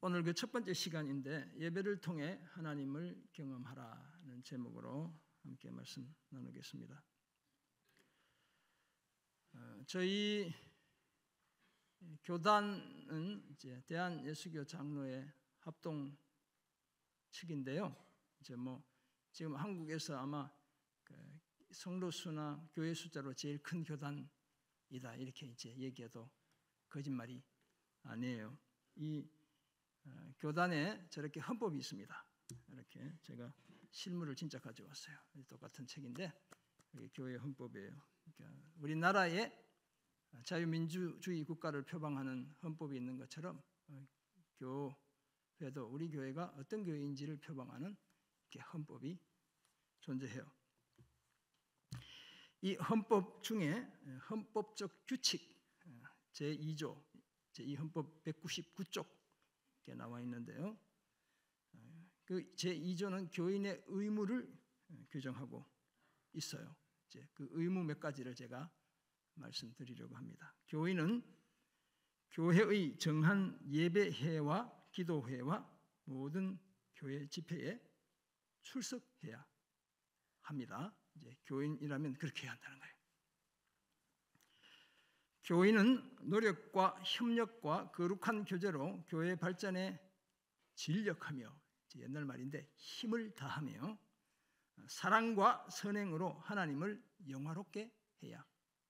오늘 그 첫 번째 시간인데 예배를 통해 하나님을 경험하라는 제목으로 함께 말씀 나누겠습니다. 저희 교단은 이제 대한예수교 장로회 합동 측인데요. 이제 지금 한국에서 아마 성도 수나 교회 숫자로 제일 큰 교단이다 이렇게 이제 얘기해도 거짓말이 아니에요. 이 교단에 저렇게 헌법이 있습니다. 이렇게 제가 실물을 진짜 가져왔어요. 똑같은 책인데 이게 교회 헌법이에요. 그러니까 우리나라의 자유민주주의 국가를 표방하는 헌법이 있는 것처럼 교회도 우리 교회가 어떤 교회인지를 표방하는 이렇게 헌법이 존재해요. 이 헌법 중에 헌법적 규칙 제2조 이 헌법 199쪽 이렇게 나와 있는데요. 그 제2조는 교인의 의무를 규정하고 있어요. 이제 그 의무 몇 가지를 제가 말씀드리려고 합니다. 교인은 교회의 정한 예배회와 기도회와 모든 교회 집회에 출석해야 합니다. 이제 교인이라면 그렇게 해야 한다는 거예요. 교인은 노력과 협력과 거룩한 교제로 교회 발전에 진력하며, 옛날 말인데 힘을 다하며 사랑과 선행으로 하나님을 영화롭게 해야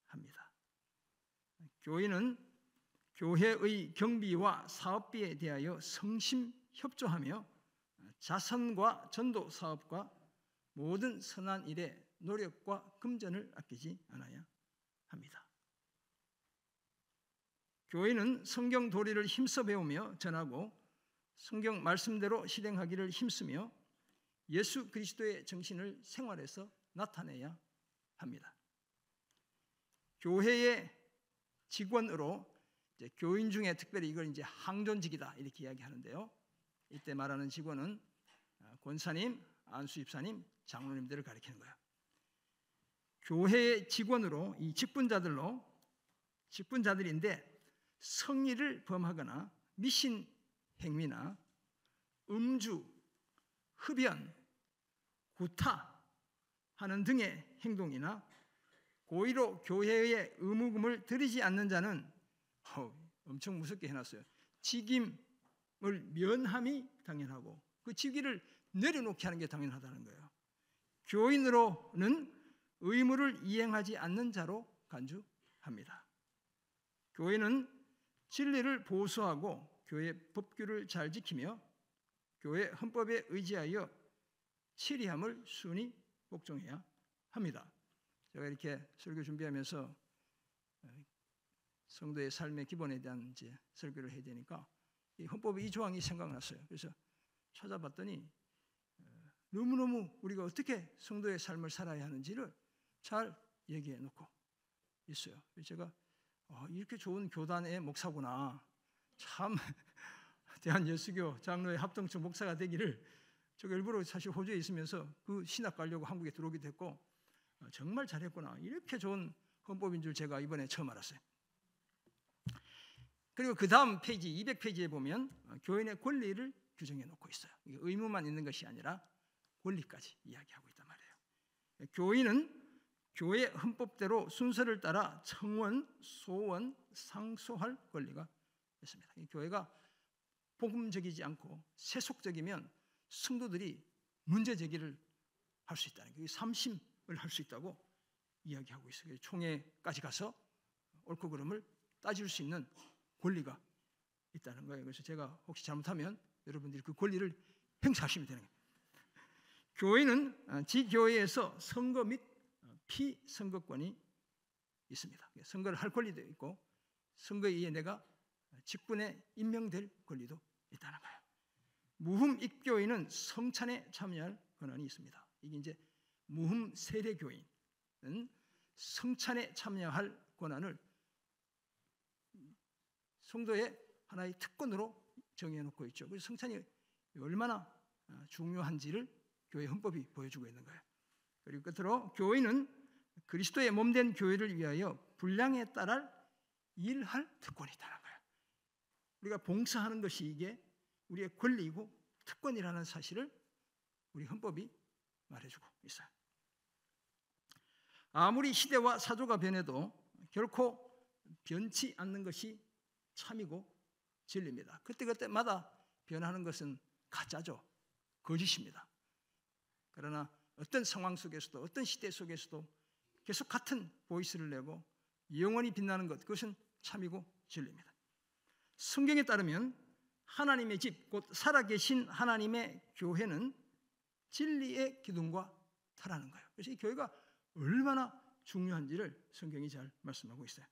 합니다. 교인은 교회의 경비와 사업비에 대하여 성심협조하며 자선과 전도 사업과 모든 선한 일에 노력과 금전을 아끼지 않아야 합니다. 교회는 성경 도리를 힘써 배우며 전하고 성경 말씀대로 실행하기를 힘쓰며 예수 그리스도의 정신을 생활에서 나타내야 합니다. 교회의 직원으로 이제 교인 중에 특별히 이걸 이제 항존직이다 이렇게 이야기하는데요. 이때 말하는 직원은 권사님, 안수집사님, 장로님들을 가리키는 거예요. 교회의 직원으로 이 직분자들인데 성의를 범하거나 미신 행위나 음주, 흡연, 구타하는 등의 행동이나 고의로 교회의 의무금을 들이지 않는 자는 엄청 무섭게 해놨어요. 직임을 면함이 당연하고 그 직위를 내려놓게 하는 게 당연하다는 거예요. 교인으로는 의무를 이행하지 않는 자로 간주합니다. 교회는 진리를 보수하고 교회 법규를 잘 지키며 교회 헌법에 의지하여 치리함을 순히 복종해야 합니다. 제가 이렇게 설교 준비하면서 성도의 삶의 기본에 대한 이제 설교를 해야 되니까 이 헌법의 이 조항이 생각났어요. 그래서 찾아봤더니 너무너무 우리가 어떻게 성도의 삶을 살아야 하는지를 잘 얘기해 놓고 있어요. 제가 이렇게 좋은 교단의 목사구나. 참 대한예수교 장로회 합동측 목사가 되기를 제가 일부러 사실 호주에 있으면서 그 신학 가려고 한국에 들어오기도 했고 정말 잘했구나. 이렇게 좋은 헌법인 줄 제가 이번에 처음 알았어요. 그리고 그 다음 페이지 200페이지에 보면 교인의 권리를 규정해 놓고 있어요. 의무만 있는 것이 아니라 권리까지 이야기하고 있단 말이에요. 교인은 교회 헌법대로 순서를 따라 청원, 소원, 상소할 권리가 있습니다. 교회가 복음적이지 않고 세속적이면 성도들이 문제 제기를 할 수 있다는 거예요. 삼심을 할 수 있다고 이야기하고 있어요. 총회까지 가서 옳고 그름을 따질 수 있는 권리가 있다는 거예요. 그래서 제가 혹시 잘못하면 여러분들이 그 권리를 행사하시면 되는 거예요. 교회는 지교회에서 선거 및 피선거권이 있습니다. 선거를 할 권리도 있고 선거에 의해 내가 직분에 임명될 권리도 있다는 거예요. 무흠 입교인은 성찬에 참여할 권한이 있습니다. 이게 이제 무흠 세례교인은 성찬에 참여할 권한을 성도의 하나의 특권으로 정해놓고 있죠. 그래서 성찬이 얼마나 중요한지를 교회 헌법이 보여주고 있는 거예요. 그리고 끝으로 교인은 그리스도의 몸된 교회를 위하여 분량에 따라 일할 특권이 있다는 거예요. 우리가 봉사하는 것이 이게 우리의 권리이고 특권이라는 사실을 우리 헌법이 말해주고 있어요. 아무리 시대와 사조가 변해도 결코 변치 않는 것이 참이고 진리입니다. 그때그때마다 변하는 것은 가짜죠. 거짓입니다. 그러나 어떤 상황 속에서도 어떤 시대 속에서도 계속 같은 보이스를 내고 영원히 빛나는 것, 그것은 참이고 진리입니다. 성경에 따르면 하나님의 집, 곧 살아계신 하나님의 교회는 진리의 기둥과 터라는 거예요. 그래서 이 교회가 얼마나 중요한지를 성경이 잘 말씀하고 있어요.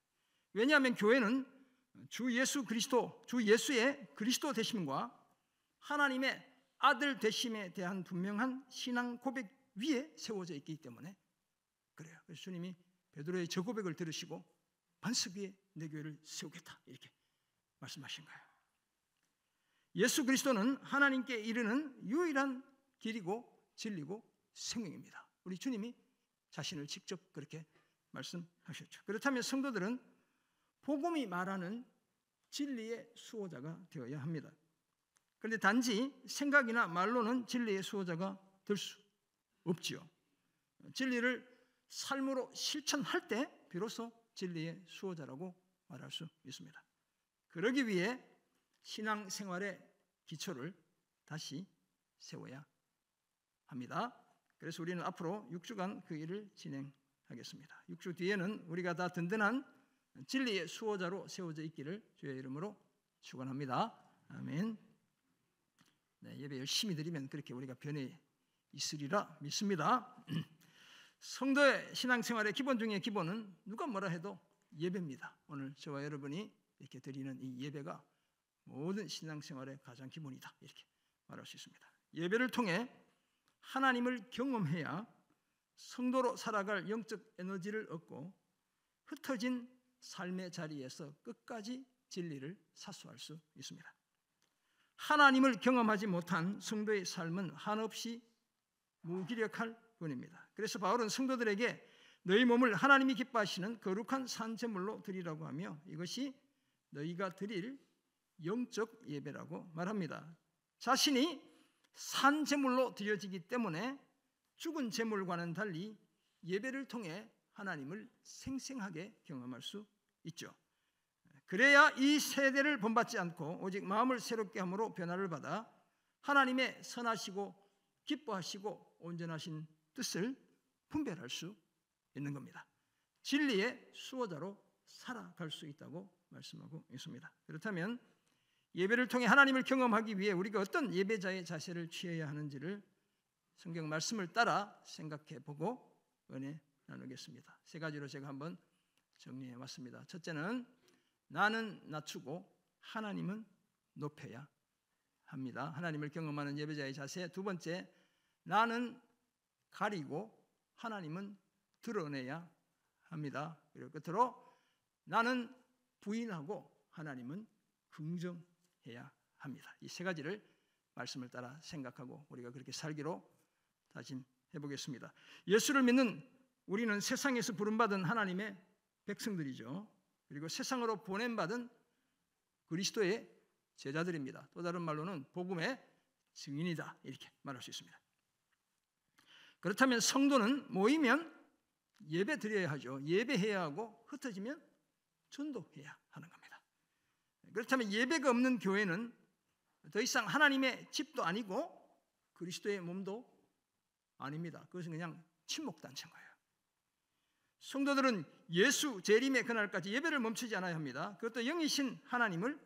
왜냐하면 교회는 주 예수 그리스도, 주 예수의 그리스도 되심과 하나님의 아들 되심에 대한 분명한 신앙 고백 위에 세워져 있기 때문에 그래요. 그래서 주님이 베드로의 저 고백을 들으시고 반석 위에 내 교회를 세우겠다 이렇게 말씀하신 거예요. 예수 그리스도는 하나님께 이르는 유일한 길이고 진리고 생명입니다. 우리 주님이 자신을 직접 그렇게 말씀하셨죠. 그렇다면 성도들은 복음이 말하는 진리의 수호자가 되어야 합니다. 그런데 단지 생각이나 말로는 진리의 수호자가 될 수 없지요. 진리를 삶으로 실천할 때 비로소 진리의 수호자라고 말할 수 있습니다. 그러기 위해 신앙생활의 기초를 다시 세워야 합니다. 그래서 우리는 앞으로 6주간 그 일을 진행하겠습니다. 6주 뒤에는 우리가 다 든든한 진리의 수호자로 세워져 있기를 주의 이름으로 축원합니다. 아멘. 네, 예배 열심히 드리면 그렇게 우리가 변해 있으리라 믿습니다. 성도의 신앙생활의 기본 중에 기본은 누가 뭐라 해도 예배입니다. 오늘 저와 여러분이 이렇게 드리는 이 예배가 모든 신앙생활의 가장 기본이다 이렇게 말할 수 있습니다. 예배를 통해 하나님을 경험해야 성도로 살아갈 영적 에너지를 얻고 흩어진 삶의 자리에서 끝까지 진리를 사수할 수 있습니다. 하나님을 경험하지 못한 성도의 삶은 한없이 무기력할 뿐입니다. 그래서 바울은 성도들에게 너희 몸을 하나님이 기뻐하시는 거룩한 산제물로 드리라고 하며 이것이 너희가 드릴 영적 예배라고 말합니다. 자신이 산제물로 드려지기 때문에 죽은 제물과는 달리 예배를 통해 하나님을 생생하게 경험할 수 있죠. 그래야 이 세대를 본받지 않고 오직 마음을 새롭게 함으로 변화를 받아 하나님의 선하시고 기뻐하시고 온전하신 뜻을 분별할 수 있는 겁니다. 진리의 수호자로 살아갈 수 있다고 말씀하고 있습니다. 그렇다면 예배를 통해 하나님을 경험하기 위해 우리가 어떤 예배자의 자세를 취해야 하는지를 성경 말씀을 따라 생각해 보고 은혜 나누겠습니다. 세 가지로 제가 한번 정리해 왔습니다. 첫째는 나는 낮추고 하나님은 높여야 합니다. 하나님을 경험하는 예배자의 자세. 두 번째, 나는 가리고 하나님은 드러내야 합니다. 그리고 끝으로 나는 부인하고 하나님은 긍정해야 합니다. 이 세 가지를 말씀을 따라 생각하고 우리가 그렇게 살기로 다짐해 보겠습니다. 예수를 믿는 우리는 세상에서 부름받은 하나님의 백성들이죠. 그리고 세상으로 보냄받은 그리스도의 제자들입니다. 또 다른 말로는 복음의 증인이다 이렇게 말할 수 있습니다. 그렇다면 성도는 모이면 예배 드려야 하죠. 예배해야 하고 흩어지면 전도해야 하는 겁니다. 그렇다면 예배가 없는 교회는 더 이상 하나님의 집도 아니고 그리스도의 몸도 아닙니다. 그것은 그냥 침묵단체인 거예요. 성도들은 예수 재림의 그날까지 예배를 멈추지 않아야 합니다. 그것도 영이신 하나님을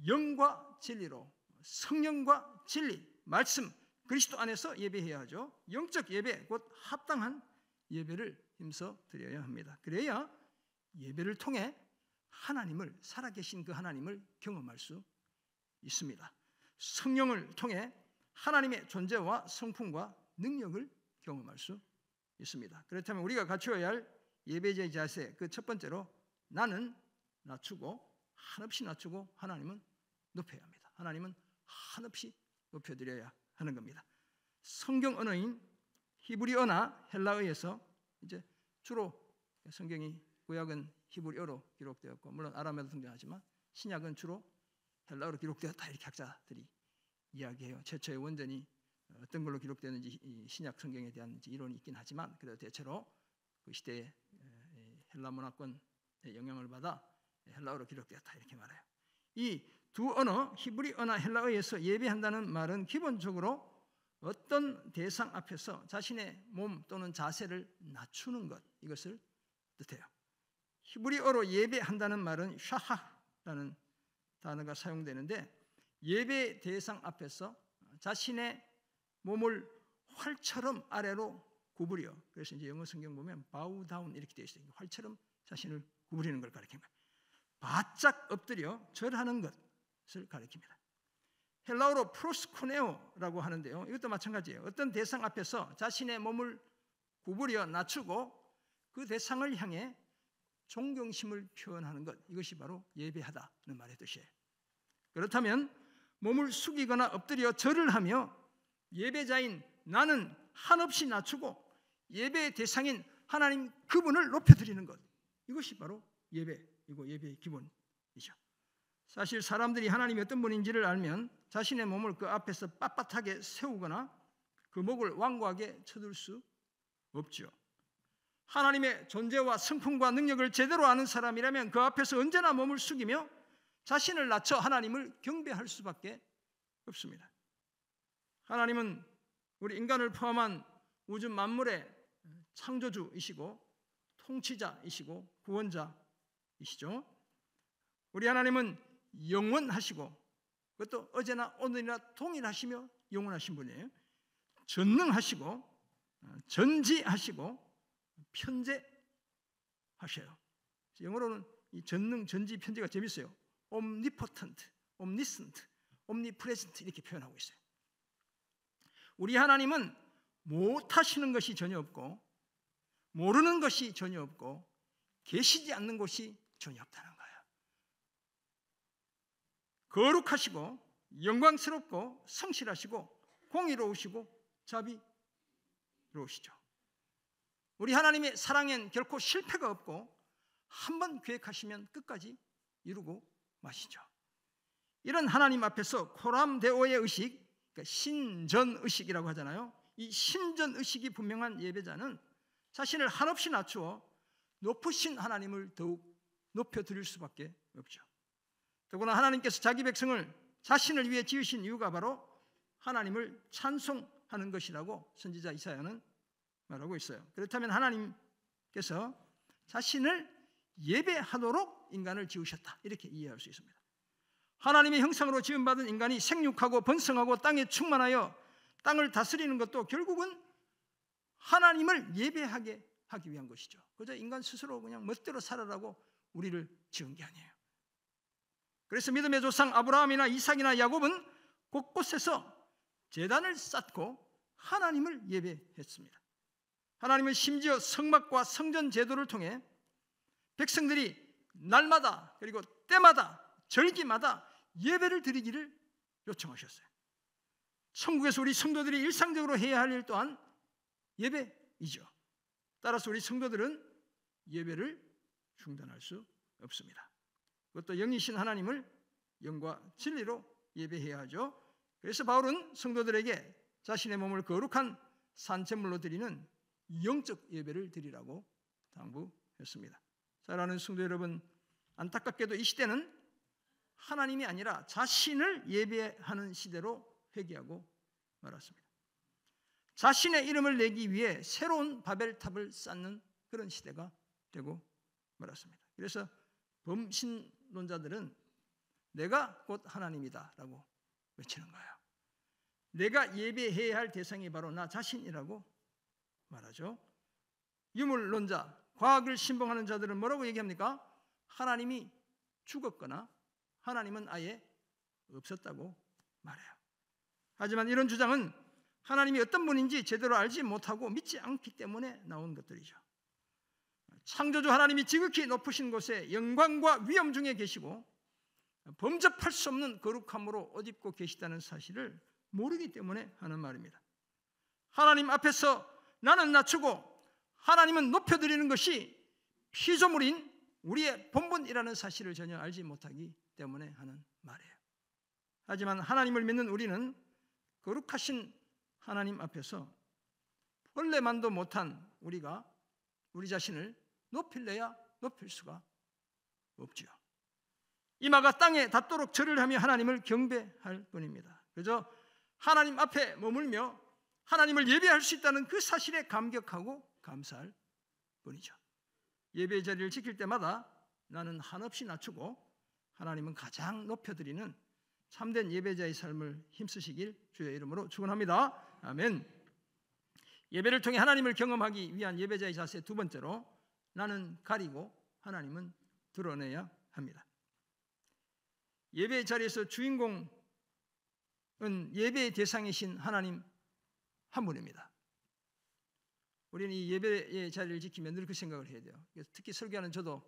영과 진리로, 성령과 진리, 말씀, 그리스도 안에서 예배해야 하죠. 영적 예배, 곧 합당한 예배를 힘써 드려야 합니다. 그래야 예배를 통해 하나님을, 살아계신 그 하나님을 경험할 수 있습니다. 성령을 통해 하나님의 존재와 성품과 능력을 경험할 수 있습니다. 그렇다면 우리가 갖추어야 할 예배자의 자세, 그 첫 번째로 나는 낮추고 한없이 낮추고 하나님은 높여야 합니다. 하나님은 한없이 높여드려야 하는 겁니다. 성경 언어인 히브리어나 헬라어에서 이제 주로 성경이 구약은 히브리어로 기록되었고 물론 아람어도 등장하지만 신약은 주로 헬라어로 기록되었다 이렇게 학자들이 이야기해요. 최초의 원전이 어떤 걸로 기록되는지 이 신약 성경에 대한 이론이 있긴 하지만 그래도 대체로 그 시대의 헬라 문화권의 영향을 받아 헬라어로 기록되었다 이렇게 말해요. 이 두 언어 히브리어나 헬라어에서 예배한다는 말은 기본적으로 어떤 대상 앞에서 자신의 몸 또는 자세를 낮추는 것 이것을 뜻해요. 히브리어로 예배한다는 말은 샤하라는 단어가 사용되는데 예배 대상 앞에서 자신의 몸을 활처럼 아래로 구부려 그래서 이제 영어 성경 보면 bow down 이렇게 되어 있어요. 활처럼 자신을 구부리는 걸 가리킵니다. 바짝 엎드려 절하는 것을 가리킵니다. 헬라어로 프로스코네오라고 하는데요. 이것도 마찬가지예요. 어떤 대상 앞에서 자신의 몸을 구부려 낮추고 그 대상을 향해 존경심을 표현하는 것 이것이 바로 예배하다는 말의 뜻이에요. 그렇다면 몸을 숙이거나 엎드려 절을 하며 예배자인 나는 한없이 낮추고 예배의 대상인 하나님 그분을 높여드리는 것 이것이 바로 예배이고 예배의 기본이죠. 사실 사람들이 하나님이 어떤 분인지를 알면 자신의 몸을 그 앞에서 빳빳하게 세우거나 그 목을 완고하게 쳐들 수 없죠. 하나님의 존재와 성품과 능력을 제대로 아는 사람이라면 그 앞에서 언제나 몸을 숙이며 자신을 낮춰 하나님을 경배할 수밖에 없습니다. 하나님은 우리 인간을 포함한 우주 만물의 창조주이시고 통치자이시고 구원자이시죠. 우리 하나님은 영원하시고 그것도 어제나 오늘이나 동일하시며 영원하신 분이에요. 전능하시고 전지하시고 편재하셔요. 영어로는 이 전능, 전지, 편재가 재밌어요. omnipotent, omniscient, omnipresent 이렇게 표현하고 있어요. 우리 하나님은 못하시는 것이 전혀 없고 모르는 것이 전혀 없고 계시지 않는 것이 전혀 없다는 거예요. 거룩하시고 영광스럽고 성실하시고 공의로우시고 자비로우시죠. 우리 하나님의 사랑엔 결코 실패가 없고 한번 계획하시면 끝까지 이루고 마시죠. 이런 하나님 앞에서 코람데오의 의식, 그러니까 신전의식이라고 하잖아요. 이 신전의식이 분명한 예배자는 자신을 한없이 낮추어 높으신 하나님을 더욱 높여드릴 수밖에 없죠. 더구나 하나님께서 자기 백성을 자신을 위해 지으신 이유가 바로 하나님을 찬송하는 것이라고 선지자 이사야는 말하고 있어요. 그렇다면 하나님께서 자신을 예배하도록 인간을 지으셨다 이렇게 이해할 수 있습니다. 하나님의 형상으로 지음받은 인간이 생육하고 번성하고 땅에 충만하여 땅을 다스리는 것도 결국은 하나님을 예배하게 하기 위한 것이죠. 그저 인간 스스로 그냥 멋대로 살아라고 우리를 지은 게 아니에요. 그래서 믿음의 조상 아브라함이나 이삭이나 야곱은 곳곳에서 제단을 쌓고 하나님을 예배했습니다. 하나님은 심지어 성막과 성전 제도를 통해 백성들이 날마다 그리고 때마다 절기마다 예배를 드리기를 요청하셨어요. 천국에서 우리 성도들이 일상적으로 해야 할 일 또한 예배이죠. 따라서 우리 성도들은 예배를 중단할 수 없습니다. 그것도 영이신 하나님을 영과 진리로 예배해야 하죠. 그래서 바울은 성도들에게 자신의 몸을 거룩한 산제물로 드리는 영적 예배를 드리라고 당부했습니다. 사랑하는 성도 여러분, 안타깝게도 이 시대는 하나님이 아니라 자신을 예배하는 시대로 회귀하고 말았습니다. 자신의 이름을 내기 위해 새로운 바벨탑을 쌓는 그런 시대가 되고 말았습니다. 그래서 범신론자들은 내가 곧 하나님이다 라고 외치는 거예요. 내가 예배해야 할 대상이 바로 나 자신이라고 말하죠. 유물론자, 과학을 신봉하는 자들은 뭐라고 얘기합니까? 하나님이 죽었거나 하나님은 아예 없었다고 말해요. 하지만 이런 주장은 하나님이 어떤 분인지 제대로 알지 못하고 믿지 않기 때문에 나온 것들이죠. 창조주 하나님이 지극히 높으신 곳에 영광과 위엄 중에 계시고 범접할 수 없는 거룩함으로 옷 입고 계시다는 사실을 모르기 때문에 하는 말입니다. 하나님 앞에서 나는 낮추고 하나님은 높여드리는 것이 피조물인 우리의 본분이라는 사실을 전혀 알지 못하기 때문에 하는 말이에요. 하지만 하나님을 믿는 우리는 거룩하신 하나님 앞에서 벌레만도 못한 우리가 우리 자신을 높일래야 높일 수가 없지요. 이마가 땅에 닿도록 절을 하며 하나님을 경배할 뿐입니다. 그저 하나님 앞에 머물며 하나님을 예배할 수 있다는 그 사실에 감격하고 감사할 뿐이죠. 예배의 자리를 지킬 때마다 나는 한없이 낮추고 하나님은 가장 높여드리는 참된 예배자의 삶을 힘쓰시길 주의 이름으로 축원합니다. 아멘. 예배를 통해 하나님을 경험하기 위한 예배자의 자세 두 번째로, 나는 가리고 하나님은 드러내야 합니다. 예배의 자리에서 주인공은 예배의 대상이신 하나님 한 분입니다. 우리는 이 예배의 자리를 지키면 늘 그 생각을 해야 돼요. 특히 설교하는 저도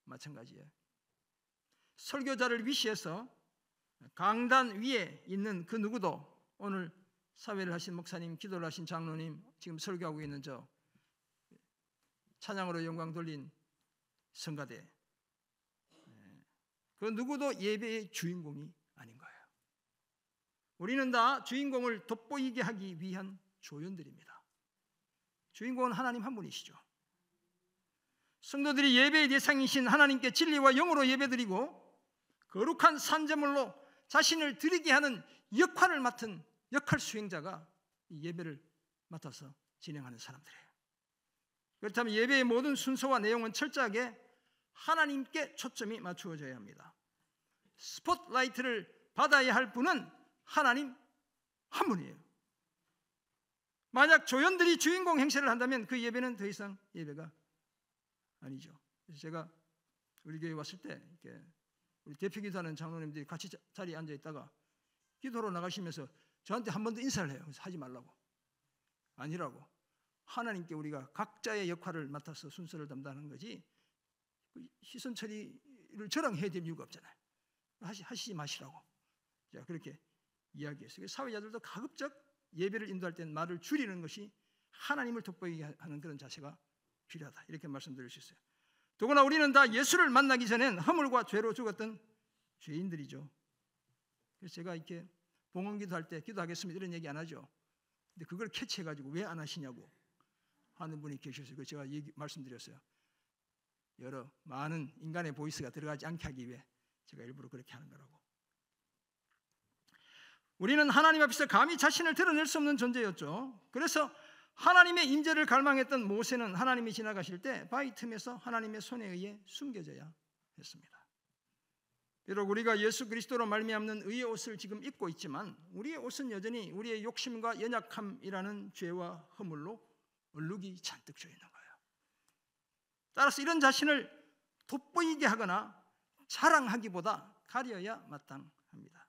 마찬가지예요. 설교자를 위시해서 강단 위에 있는 그 누구도, 오늘 사회를 하신 목사님, 기도를 하신 장로님, 지금 설교하고 있는 저 찬양으로 영광 돌린 성가대, 그 누구도 예배의 주인공이 아닌 거예요. 우리는 다 주인공을 돋보이게 하기 위한 조연들입니다. 주인공은 하나님 한 분이시죠. 성도들이 예배의 대상이신 하나님께 진리와 영으로 예배드리고 거룩한 산제물로 자신을 드리게 하는 역할을 맡은 역할 수행자가 이 예배를 맡아서 진행하는 사람들이에요. 그렇다면 예배의 모든 순서와 내용은 철저하게 하나님께 초점이 맞추어져야 합니다. 스포트라이트를 받아야 할 분은 하나님 한 분이에요. 만약 조연들이 주인공 행세를 한다면 그 예배는 더 이상 예배가 아니죠. 그래서 제가 우리 교회 왔을 때 이렇게 우리 대표 기도하는 장로님들이 같이 자리에 앉아 있다가 기도로 나가시면서 저한테 한 번 더 인사를 해요. 그래서 하지 말라고. 아니라고. 하나님께 우리가 각자의 역할을 맡아서 순서를 담당하는 거지, 시선 처리를 저랑 해야 될 이유가 없잖아요. 하시지 마시라고. 자, 그렇게 이야기했어요. 사회자들도 가급적 예배를 인도할 때는 말을 줄이는 것이 하나님을 돋보이게 하는 그런 자세가 필요하다, 이렇게 말씀드릴 수 있어요. 더구나 우리는 다 예수를 만나기 전엔 허물과 죄로 죽었던 죄인들이죠. 그래서 제가 이렇게 봉헌기도 할 때 기도하겠습니다 이런 얘기 안 하죠. 근데 그걸 캐치해가지고 왜 안 하시냐고 하는 분이 계셨어요. 그래서 제가 말씀드렸어요. 여러 많은 인간의 보이스가 들어가지 않게 하기 위해 제가 일부러 그렇게 하는 거라고. 우리는 하나님 앞에서 감히 자신을 드러낼 수 없는 존재였죠. 그래서 하나님의 임재를 갈망했던 모세는 하나님이 지나가실 때 바위 틈에서 하나님의 손에 의해 숨겨져야 했습니다. 비록 우리가 예수 그리스도로 말미암는 의의 옷을 지금 입고 있지만 우리의 옷은 여전히 우리의 욕심과 연약함이라는 죄와 허물로 얼룩이 잔뜩 져 있는 거예요. 따라서 이런 자신을 돋보이게 하거나 자랑하기보다 가려야 마땅합니다.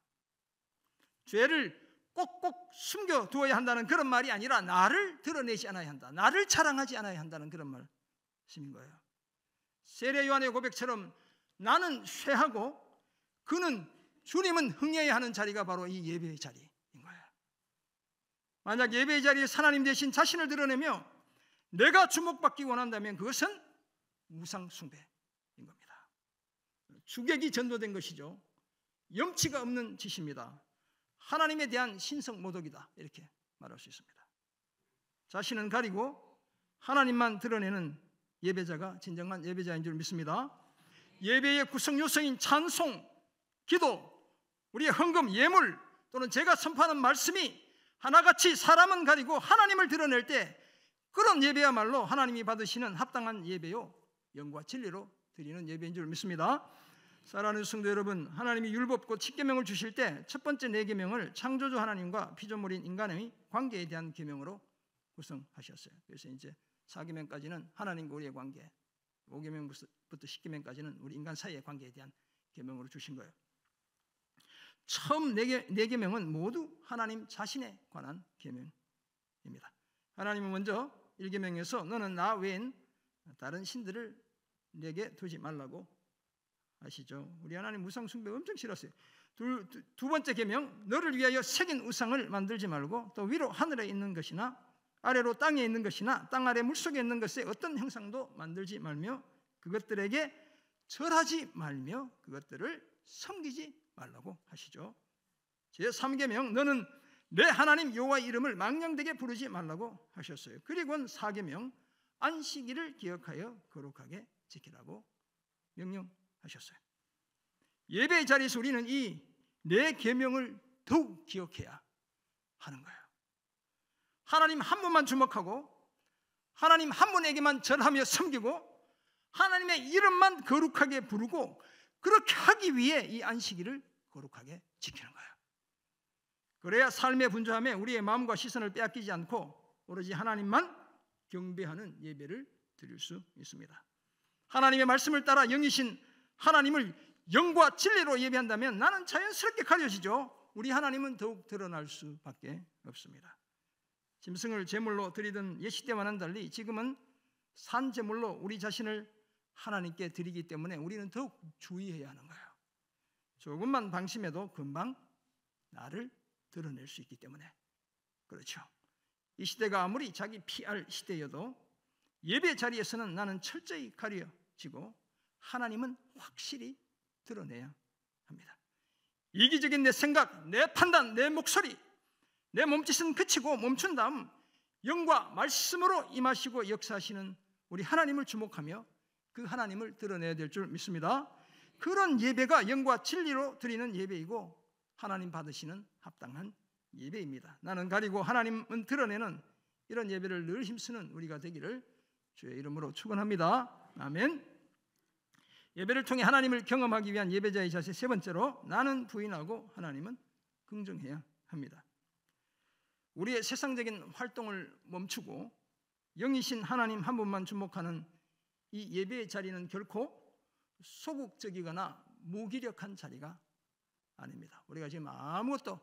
죄를 꼭꼭 숨겨두어야 한다는 그런 말이 아니라 나를 드러내지 않아야 한다, 나를 자랑하지 않아야 한다는 그런 말씀인 거예요. 세례 요한의 고백처럼 나는 쇠하고 그는, 주님은 흥해야 하는 자리가 바로 이 예배의 자리인 거예요. 만약 예배의 자리에 하나님 대신 자신을 드러내며 내가 주목받기 원한다면 그것은 우상 숭배인 겁니다. 주객이 전도된 것이죠. 염치가 없는 짓입니다. 하나님에 대한 신성 모독이다, 이렇게 말할 수 있습니다. 자신은 가리고 하나님만 드러내는 예배자가 진정한 예배자인 줄 믿습니다. 예배의 구성 요소인 찬송, 기도, 우리의 헌금, 예물 또는 제가 선포하는 말씀이 하나같이 사람은 가리고 하나님을 드러낼 때 그런 예배야말로 하나님이 받으시는 합당한 예배요 영과 진리로 드리는 예배인 줄 믿습니다. 사랑하는 성도 여러분, 하나님이 율법과 10계명을 주실 때 첫 번째 4계명을 창조주 하나님과 피조물인 인간의 관계에 대한 계명으로 구성하셨어요. 그래서 이제 4계명까지는 하나님과 우리의 관계, 5계명부터 10계명까지는 우리 인간 사이의 관계에 대한 계명으로 주신 거예요. 처음 4계명은 모두 하나님 자신에 관한 계명입니다. 하나님은 먼저 1계명에서 너는 나 외엔 다른 신들을 내게 두지 말라고 아시죠? 우리 하나님 우상 숭배 엄청 싫었어요. 두 번째 계명, 너를 위하여 새긴 우상을 만들지 말고 또 위로 하늘에 있는 것이나 아래로 땅에 있는 것이나 땅 아래 물속에 있는 것에 어떤 형상도 만들지 말며 그것들에게 절하지 말며 그것들을 섬기지 말라고 하시죠. 제3계명, 너는 내 하나님 여호와의 이름을 망령되게 부르지 말라고 하셨어요. 그리고는 4계명 안식일을 기억하여 거룩하게 지키라고 명령하셨어요. 예배의 자리에서 우리는 이 4계명을 더욱 기억해야 하는 거예요. 하나님 한 분만 주목하고 하나님 한 분에게만 절하며 섬기고 하나님의 이름만 거룩하게 부르고 그렇게 하기 위해 이 안식일을 거룩하게 지키는 거예요. 그래야 삶의 분주함에 우리의 마음과 시선을 빼앗기지 않고 오로지 하나님만 경배하는 예배를 드릴 수 있습니다. 하나님의 말씀을 따라 영이신 하나님을 영과 진리로 예배한다면 나는 자연스럽게 가려지죠. 우리 하나님은 더욱 드러날 수밖에 없습니다. 짐승을 제물로 드리던 옛시대와는 달리 지금은 산 제물로 우리 자신을 하나님께 드리기 때문에 우리는 더욱 주의해야 하는 거예요. 조금만 방심해도 금방 나를 드러낼 수 있기 때문에 그렇죠. 이 시대가 아무리 자기 PR 시대여도 예배 자리에서는 나는 철저히 가려지고 하나님은 확실히 드러내야 합니다. 이기적인 내 생각, 내 판단, 내 목소리, 내 몸짓은 그치고 멈춘 다음 영과 말씀으로 임하시고 역사하시는 우리 하나님을 주목하며 그 하나님을 드러내야 될 줄 믿습니다. 그런 예배가 영과 진리로 드리는 예배이고 하나님 받으시는 합당한 예배입니다. 나는 가리고 하나님은 드러내는 이런 예배를 늘 힘쓰는 우리가 되기를 주의 이름으로 축원합니다. 아멘. 예배를 통해 하나님을 경험하기 위한 예배자의 자세 세 번째로 나는 부인하고 하나님은 긍정해야 합니다. 우리의 세상적인 활동을 멈추고 영이신 하나님 한 분만 주목하는 이 예배의 자리는 결코 소극적이거나 무기력한 자리가 아닙니다. 우리가 지금 아무것도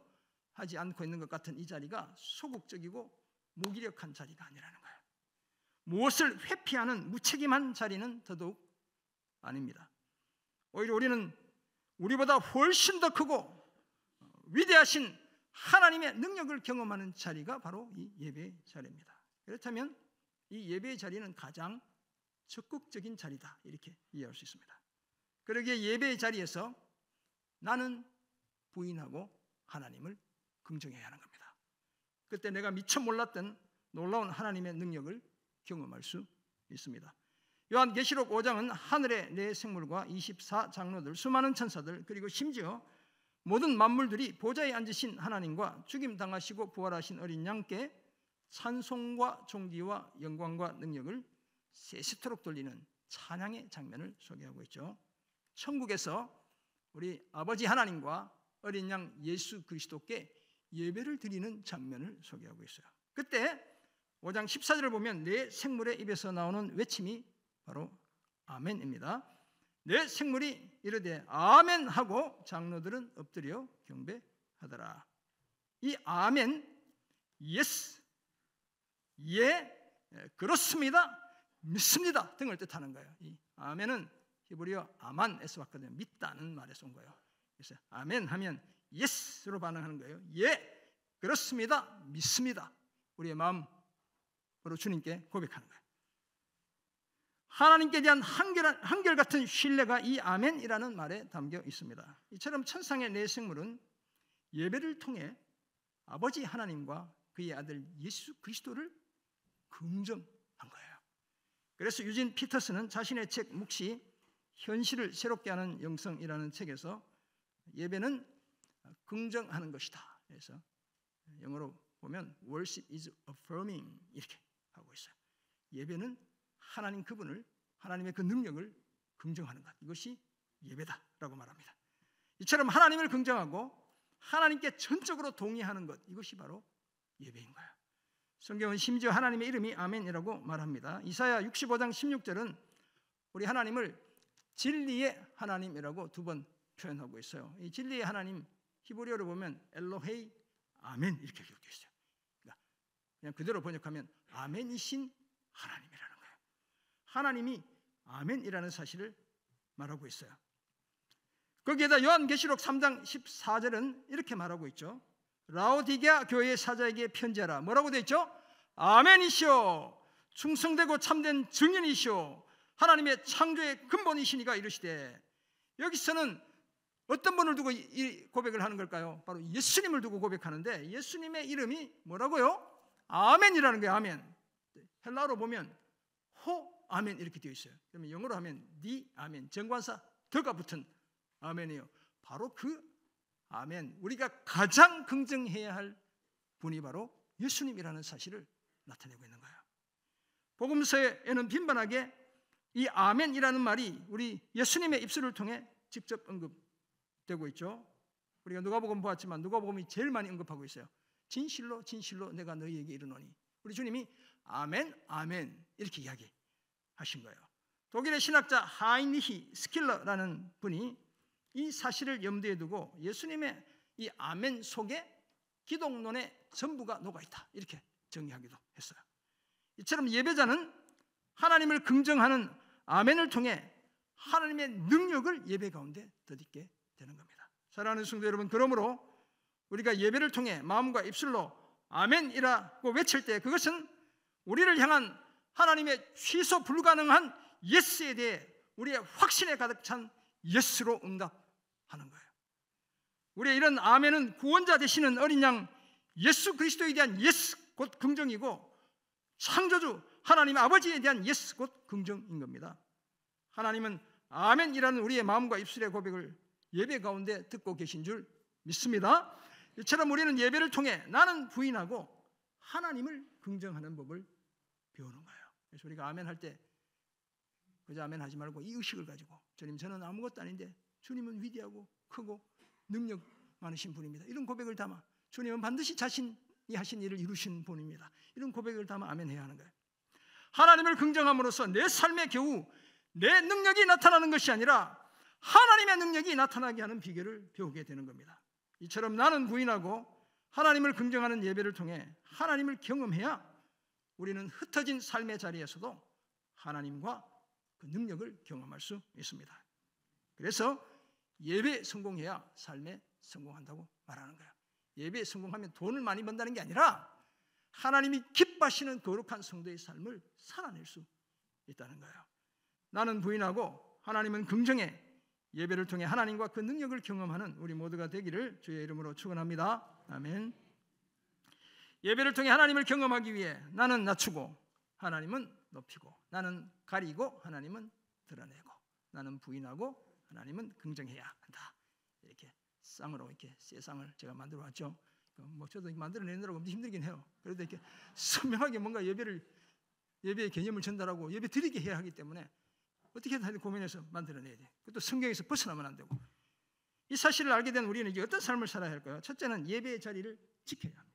하지 않고 있는 것 같은 이 자리가 소극적이고 무기력한 자리가 아니라는 거예요. 무엇을 회피하는 무책임한 자리는 더더욱 아닙니다. 오히려 우리는 우리보다 훨씬 더 크고 위대하신 하나님의 능력을 경험하는 자리가 바로 이 예배의 자리입니다. 그렇다면 이 예배의 자리는 가장 적극적인 자리다 이렇게 이해할 수 있습니다. 그러기에 예배의 자리에서 나는 부인하고 하나님을 긍정해야 하는 겁니다. 그때 내가 미처 몰랐던 놀라운 하나님의 능력을 경험할 수 있습니다. 요한계시록 5장은 하늘의 네 생물과 24 장로들, 수많은 천사들 그리고 심지어 모든 만물들이 보좌에 앉으신 하나님과 죽임당하시고 부활하신 어린 양께 찬송과 존귀와 영광과 능력을 세세토록 돌리는 찬양의 장면을 소개하고 있죠. 천국에서 우리 아버지 하나님과 어린 양 예수 그리스도께 예배를 드리는 장면을 소개하고 있어요. 그때 5장 14절을 보면 네 생물의 입에서 나오는 외침이 바로 아멘입니다. 네 생물이 이르되 아멘 하고 장로들은 엎드려 경배하더라. 이 아멘, 예스, 예, 그렇습니다, 믿습니다 등을 뜻하는 거예요. 이 아멘은 히브리어 아만에서 왔거든요. 믿다는 말에서 온 거예요. 그래서 아멘 하면 예스로 반응하는 거예요. 예, 그렇습니다, 믿습니다. 우리의 마음으로 주님께 고백하는 거예요. 하나님께 대한 한결같은 신뢰가 이 아멘이라는 말에 담겨 있습니다. 이처럼 천상의 네 생물은 예배를 통해 아버지 하나님과 그의 아들 예수 그리스도를 긍정한 거예요. 그래서 유진 피터스는 자신의 책 묵시 현실을 새롭게 하는 영성이라는 책에서 예배는 긍정하는 것이다. 그래서 영어로 보면 worship is affirming 이렇게 하고 있어요. 예배는 하나님 그분을, 하나님의 그 능력을 긍정하는 것, 이것이 예배다라고 말합니다. 이처럼 하나님을 긍정하고 하나님께 전적으로 동의하는 것, 이것이 바로 예배인 거예요. 성경은 심지어 하나님의 이름이 아멘이라고 말합니다. 이사야 65장 16절은 우리 하나님을 진리의 하나님이라고 두 번 표현하고 있어요. 이 진리의 하나님 히브리어로 보면 엘로헤이 아멘 이렇게 기록되어 있어요. 그러니까 그냥 그대로 번역하면 아멘이신 하나님이라는 거예요. 하나님이 아멘이라는 사실을 말하고 있어요. 거기에다 요한계시록 3장 14절은 이렇게 말하고 있죠. 라오디게아 교회의 사자에게 편지하라. 뭐라고 되어 있죠? 아멘이시오, 충성되고 참된 증인이시오, 하나님의 창조의 근본이시니가 이르시되. 여기서는 어떤 분을 두고 이 고백을 하는 걸까요? 바로 예수님을 두고 고백하는데 예수님의 이름이 뭐라고요? 아멘이라는 거예요. 아멘. 헬라어로 보면 호 아멘 이렇게 되어 있어요. 그러면 영어로 하면 디 아멘, 정관사 더가 붙은 아멘이에요. 바로 그 아멘, 우리가 가장 긍정해야 할 분이 바로 예수님이라는 사실을 나타내고 있는 거예요. 복음서에는 빈번하게 이 아멘이라는 말이 우리 예수님의 입술을 통해 직접 언급되고 있죠. 우리가 누가복음 보았지만 누가복음이 제일 많이 언급하고 있어요. 진실로 진실로 내가 너희에게 이르노니. 우리 주님이 아멘 아멘 이렇게 이야기하신 거예요. 독일의 신학자 하이니히 스킬러라는 분이 이 사실을 염두에 두고 예수님의 이 아멘 속에 기독론의 전부가 녹아있다 이렇게 정의하기도 했어요. 이처럼 예배자는 하나님을 긍정하는 아멘을 통해 하나님의 능력을 예배 가운데 덧입게 되는 겁니다. 사랑하는 성도 여러분, 그러므로 우리가 예배를 통해 마음과 입술로 아멘이라고 외칠 때 그것은 우리를 향한 하나님의 취소 불가능한 예스에 대해 우리의 확신에 가득 찬 예스로 응답하는 거예요. 우리의 이런 아멘은 구원자 되시는 어린 양 예수 그리스도에 대한 예스 곧 긍정이고 창조주 하나님 아버지에 대한 예스 곧 긍정인 겁니다. 하나님은 아멘이라는 우리의 마음과 입술의 고백을 예배 가운데 듣고 계신 줄 믿습니다. 이처럼 우리는 예배를 통해 나는 부인하고 하나님을 긍정하는 법을 배우는 거예요. 그래서 우리가 아멘 할 때 그저 아멘 하지 말고 이 의식을 가지고 주님 저는 아무것도 아닌데 주님은 위대하고 크고 능력 많으신 분입니다. 이런 고백을 담아 주님은 반드시 자신이 하신 일을 이루신 분입니다. 이런 고백을 담아 아멘해야 하는 거예요. 하나님을 긍정함으로써 내 삶에 겨우 내 능력이 나타나는 것이 아니라 하나님의 능력이 나타나게 하는 비결을 배우게 되는 겁니다. 이처럼 나는 부인하고 하나님을 긍정하는 예배를 통해 하나님을 경험해야 우리는 흩어진 삶의 자리에서도 하나님과 그 능력을 경험할 수 있습니다. 그래서 예배에 성공해야 삶에 성공한다고 말하는 거예요. 예배에 성공하면 돈을 많이 번다는 게 아니라 하나님이 기뻐하시는 거룩한 성도의 삶을 살아낼 수 있다는 거예요. 나는 부인하고 하나님은 긍정해 예배를 통해 하나님과 그 능력을 경험하는 우리 모두가 되기를 주의 이름으로 축원합니다. 아멘. 예배를 통해 하나님을 경험하기 위해 나는 낮추고 하나님은 높이고, 나는 가리고 하나님은 드러내고, 나는 부인하고 하나님은 긍정해야 한다. 이렇게 쌍으로 이렇게 세 쌍을 제가 만들어 왔죠. 뭐 저도 만들어내느라고 엄청 힘들긴 해요. 그래도 이렇게 선명하게 뭔가 예배의 개념을 전달하고 예배 드리게 해야 하기 때문에 어떻게든 고민해서 만들어내야 돼. 그것도 성경에서 벗어나면 안 되고. 이 사실을 알게 된 우리는 이제 어떤 삶을 살아야 할까요? 첫째는 예배의 자리를 지켜야 합니다.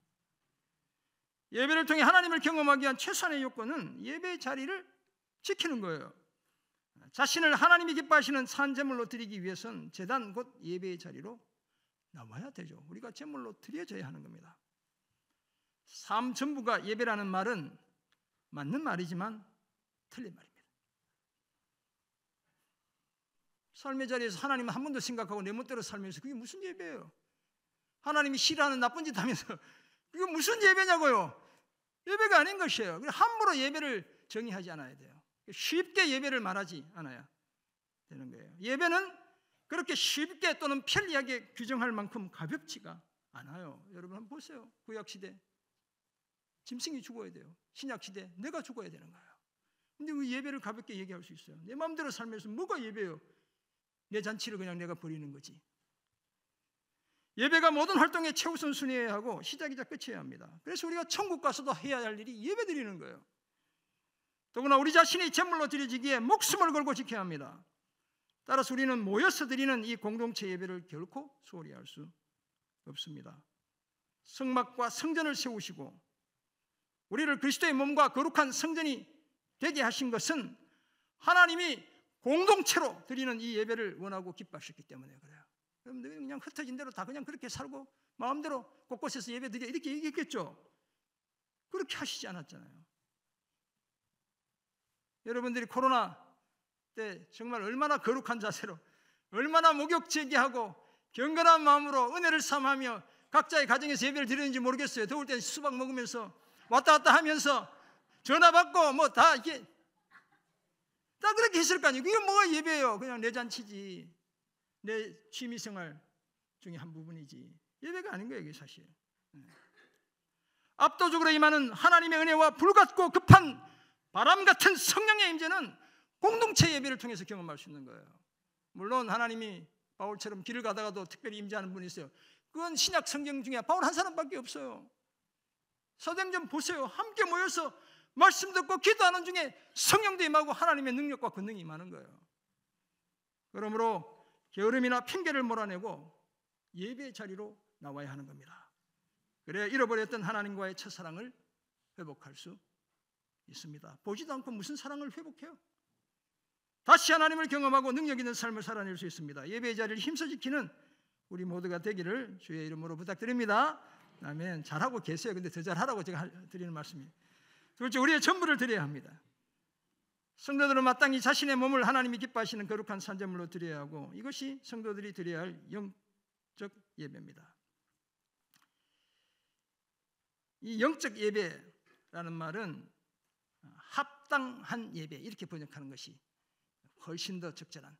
예배를 통해 하나님을 경험하기 위한 최소한의 요건은 예배의 자리를 지키는 거예요. 자신을 하나님이 기뻐하시는 산제물로 드리기 위해서는 제단 곧 예배의 자리로 나와야 되죠. 우리가 제물로 드려져야 하는 겁니다. 삶 전부가 예배라는 말은 맞는 말이지만 틀린 말입니다. 삶의 자리에서 하나님은 한 번도 생각하고 내 멋대로 살면서 그게 무슨 예배예요? 하나님이 싫어하는 나쁜 짓 하면서 그게 무슨 예배냐고요? 예배가 아닌 것이에요. 함부로 예배를 정의하지 않아야 돼요. 쉽게 예배를 말하지 않아야 되는 거예요. 예배는 그렇게 쉽게 또는 편리하게 규정할 만큼 가볍지가 않아요. 여러분 한번 보세요. 구약시대 짐승이 죽어야 돼요. 신약시대 내가 죽어야 되는 거예요. 근데 왜 예배를 가볍게 얘기할 수 있어요? 내 마음대로 살면서 뭐가 예배예요? 내 잔치를 그냥 내가 버리는 거지. 예배가 모든 활동의 최우선 순위여야 하고 시작이자 끝이어야 합니다. 그래서 우리가 천국 가서도 해야 할 일이 예배 드리는 거예요. 더구나 우리 자신이 제물로 드려지기에 목숨을 걸고 지켜야 합니다. 따라서 우리는 모여서 드리는 이 공동체 예배를 결코 소홀히 할 수 없습니다. 성막과 성전을 세우시고 우리를 그리스도의 몸과 거룩한 성전이 되게 하신 것은 하나님이 공동체로 드리는 이 예배를 원하고 기뻐하셨기 때문에 그래요. 여러분들 그냥 흩어진 대로 다 그냥 그렇게 살고 마음대로 곳곳에서 예배 드려 이렇게 얘기했겠죠. 그렇게 하시지 않았잖아요. 여러분들이 코로나 때 정말 얼마나 거룩한 자세로 얼마나 목욕 제기하고 경건한 마음으로 은혜를 삼하며 각자의 가정에서 예배를 드리는지 모르겠어요. 더울 때 수박 먹으면서 왔다 갔다 하면서 전화 받고 뭐 다 이게 다 그렇게 했을 거 아니에요. 그게 뭐가 예배예요? 그냥 내 잔치지. 내 취미생활 중에 한 부분이지 예배가 아닌 거예요, 이게 사실. 압도적으로 임하는 하나님의 은혜와 불같고 급한 바람 같은 성령의 임재는 공동체 예배를 통해서 경험할 수 있는 거예요. 물론 하나님이 바울처럼 길을 가다가도 특별히 임재하는 분이 있어요. 그건 신약 성경 중에 바울 한 사람밖에 없어요. 사도행전 보세요. 함께 모여서 말씀 듣고 기도하는 중에 성령도 임하고 하나님의 능력과 권능이 임하는 거예요. 그러므로 게으름이나 핑계를 몰아내고 예배의 자리로 나와야 하는 겁니다. 그래야 잃어버렸던 하나님과의 첫사랑을 회복할 수 있습니다. 보지도 않고 무슨 사랑을 회복해요? 다시 하나님을 경험하고 능력 있는 삶을 살아낼 수 있습니다. 예배의 자리를 힘써 지키는 우리 모두가 되기를 주의 이름으로 부탁드립니다. 아멘. 잘하고 계세요. 근데 더 잘하라고 제가 드리는 말씀이에요. 둘째, 우리의 전부를 드려야 합니다. 성도들은 마땅히 자신의 몸을 하나님이 기뻐하시는 거룩한 산제물로 드려야 하고, 이것이 성도들이 드려야 할 영적 예배입니다. 이 영적 예배라는 말은 합당한 예배, 이렇게 번역하는 것이 훨씬 더 적절한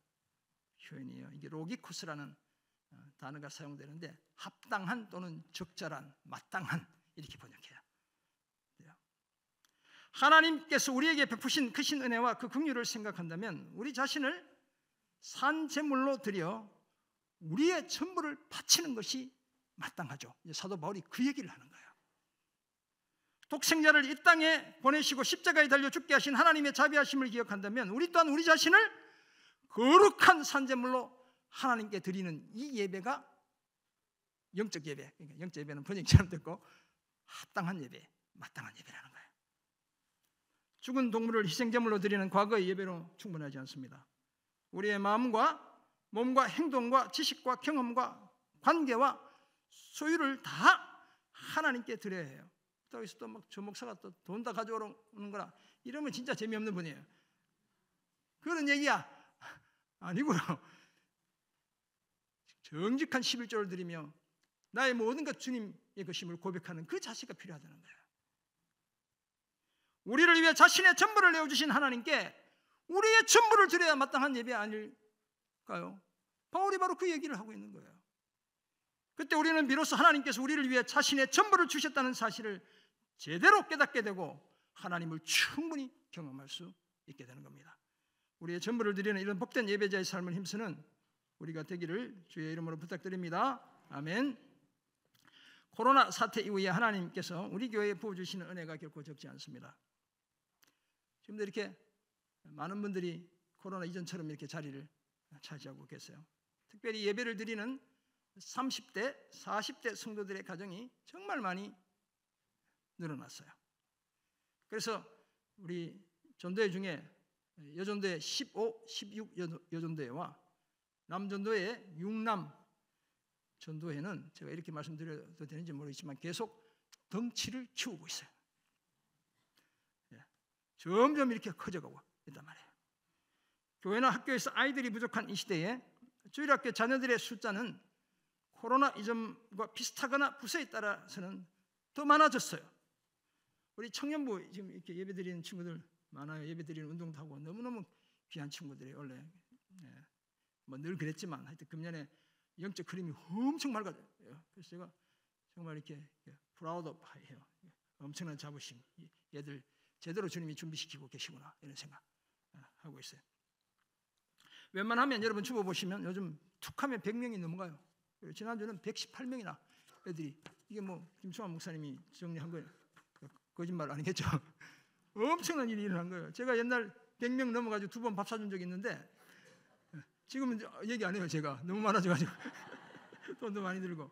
표현이에요. 이게 로기쿠스라는 단어가 사용되는데, 합당한 또는 적절한, 마땅한, 이렇게 번역해요. 하나님께서 우리에게 베푸신 크신 은혜와 그 긍휼을 생각한다면 우리 자신을 산 제물로 드려 우리의 전부를 바치는 것이 마땅하죠. 사도 바울이 그 얘기를 하는 거예요. 독생자를 이 땅에 보내시고 십자가에 달려 죽게 하신 하나님의 자비하심을 기억한다면 우리 또한 우리 자신을 거룩한 산제물로 하나님께 드리는 이 예배가 영적 예배, 그러니까 영적 예배는 번역처럼 듣고 합당한 예배, 마땅한 예배라는 거예요. 죽은 동물을 희생제물로 드리는 과거의 예배로 충분하지 않습니다. 우리의 마음과 몸과 행동과 지식과 경험과 관계와 소유를 다 하나님께 드려야 해요. 여기서 또 막 저 목사가 또 돈 다 가져오는 거라 이러면 진짜 재미없는 분이에요. 그런 얘기야 아니고요. 정직한 11조를 드리며 나의 모든 것 주님의 것임을 고백하는 그 자세가 필요하다는 거예요. 우리를 위해 자신의 전부를 내어주신 하나님께 우리의 전부를 드려야 마땅한 예배 아닐까요? 바울이 바로 그 얘기를 하고 있는 거예요. 그때 우리는 비로소 하나님께서 우리를 위해 자신의 전부를 주셨다는 사실을 제대로 깨닫게 되고 하나님을 충분히 경험할 수 있게 되는 겁니다. 우리의 전부를 드리는 이런 복된 예배자의 삶을 힘쓰는 우리가 되기를 주의 이름으로 부탁드립니다. 아멘. 코로나 사태 이후에 하나님께서 우리 교회에 부어주시는 은혜가 결코 적지 않습니다. 지금도 이렇게 많은 분들이 코로나 이전처럼 이렇게 자리를 차지하고 계세요. 특별히 예배를 드리는 30대, 40대 성도들의 가정이 정말 많이 늘어났어요. 그래서 우리 전도회 중에 여전도회 15, 16 여전도회와 남전도회 6남 전도회는 제가 이렇게 말씀드려도 되는지 모르겠지만 계속 덩치를 키우고 있어요. 점점 이렇게 커져가고 있단 말이에요. 교회나 학교에서 아이들이 부족한 이 시대에 주일학교 자녀들의 숫자는 코로나 이전과 비슷하거나 부서에 따라서는 더 많아졌어요. 우리 청년부 지금 이렇게 예배드리는 친구들 많아요. 예배드리는 운동도 하고 너무너무 귀한 친구들이 원래 뭐 늘 그랬지만 하여튼 금년에 영적 흐름이 엄청 맑아져요. 그래서 제가 정말 이렇게 프라우드해요. 엄청난 자부심. 얘들 제대로 주님이 준비시키고 계시구나 이런 생각 하고 있어요. 웬만하면 여러분 주보 보시면 요즘 툭하면 100명이 넘어가요. 지난주는 118명이나 애들이 이게 뭐 김충환 목사님이 정리한 거예요. 거짓말 아니겠죠? 엄청난 일이 일어난 거예요. 제가 옛날 100명 넘어가지고 2번 밥 사준 적이 있는데 지금은 얘기 안 해요. 제가 너무 많아져가지고 돈도 많이 들고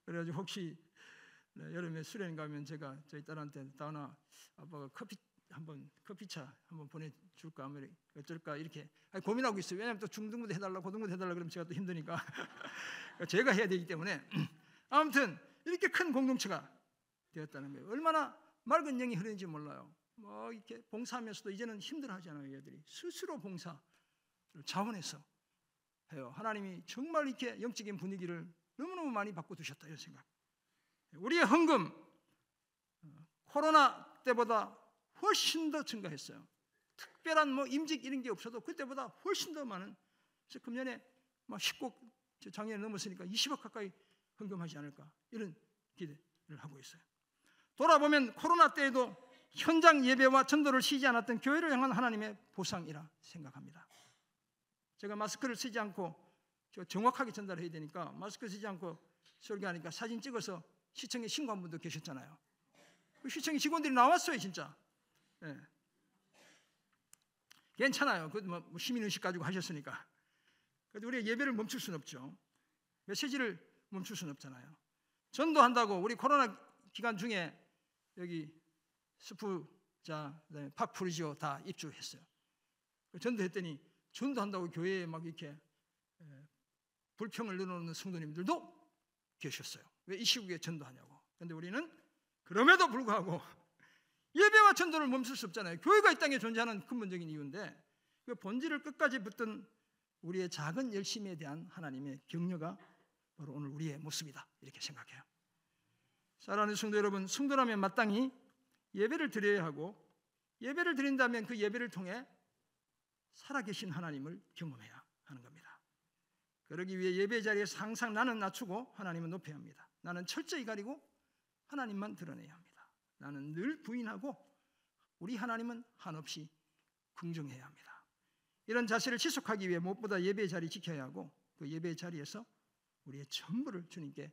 그래가지고 혹시 여름에 수련 가면 제가 저희 딸한테 다은아 아빠가 커피차 한번 보내줄까 어쩔까 이렇게 고민하고 있어요. 왜냐하면 또 중등부도 해달라 고등부도 해달라 그러면 제가 또 힘드니까 제가 해야 되기 때문에 아무튼 이렇게 큰 공동체가 되었다는 거예요. 얼마나 맑은 영이 흐르는지 몰라요. 뭐 이렇게 봉사하면서도 이제는 힘들어하잖아요. 얘들이 스스로 봉사를 자원해서 해요. 하나님이 정말 이렇게 영적인 분위기를 너무너무 많이 바꿔두셨다 이런 생각. 우리의 헌금 코로나 때보다 훨씬 더 증가했어요. 특별한 뭐 임직 이런 게 없어도 그때보다 훨씬 더 많은 그래서 금년에 막 10곡 작년에 넘었으니까 20억 가까이 헌금하지 않을까 이런 기대를 하고 있어요. 돌아보면 코로나 때에도 현장 예배와 전도를 쉬지 않았던 교회를 향한 하나님의 보상이라 생각합니다. 제가 마스크를 쓰지 않고 정확하게 전달해야 되니까 마스크 쓰지 않고 설교하니까 사진 찍어서 시청에 신고한 분도 계셨잖아요. 그 시청에 직원들이 나왔어요, 진짜. 네. 괜찮아요. 그 뭐 시민의식 가지고 하셨으니까. 그래도 우리가 예배를 멈출 수는 없죠. 메시지를 멈출 수는 없잖아요. 전도한다고 우리 코로나 기간 중에 여기 스푸자, 팍프리지오 다 입주했어요. 전도했더니 전도한다고 교회에 막 이렇게 불평을 내놓는 성도님들도 계셨어요. 왜 이 시국에 전도하냐고. 그런데 우리는 그럼에도 불구하고 예배와 전도를 멈출 수 없잖아요. 교회가 이 땅에 존재하는 근본적인 이유인데 그 본질을 끝까지 붙든 우리의 작은 열심에 대한 하나님의 격려가 바로 오늘 우리의 모습이다 이렇게 생각해요. 사랑하는 성도 여러분, 성도라면 마땅히 예배를 드려야 하고 예배를 드린다면 그 예배를 통해 살아계신 하나님을 경험해야 하는 겁니다. 그러기 위해 예배 자리에서 항상 나는 낮추고 하나님은 높여야 합니다. 나는 철저히 가리고 하나님만 드러내야 합니다. 나는 늘 부인하고 우리 하나님은 한없이 긍정해야 합니다. 이런 자세를 지속하기 위해 무엇보다 예배 자리 지켜야 하고 그 예배 자리에서 우리의 전부를 주님께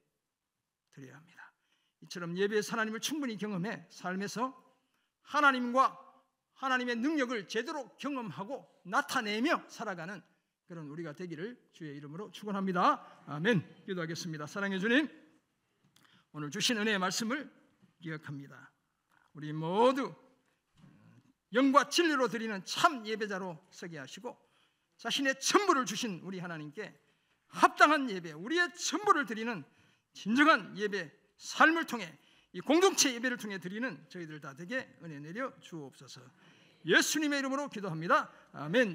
드려야 합니다. 이처럼 예배에서 하나님을 충분히 경험해 삶에서 하나님과 하나님의 능력을 제대로 경험하고 나타내며 살아가는 그런 우리가 되기를 주의 이름으로 축원합니다. 아멘. 기도하겠습니다. 사랑해 주님, 오늘 주신 은혜의 말씀을 기억합니다. 우리 모두 영과 진리로 드리는 참 예배자로 서게 하시고 자신의 전부를 주신 우리 하나님께 합당한 예배, 우리의 전부를 드리는 진정한 예배 삶을 통해 이 공동체 예배를 통해 드리는 저희들 다 되게 은혜 내려 주옵소서. 예수님의 이름으로 기도합니다. 아멘.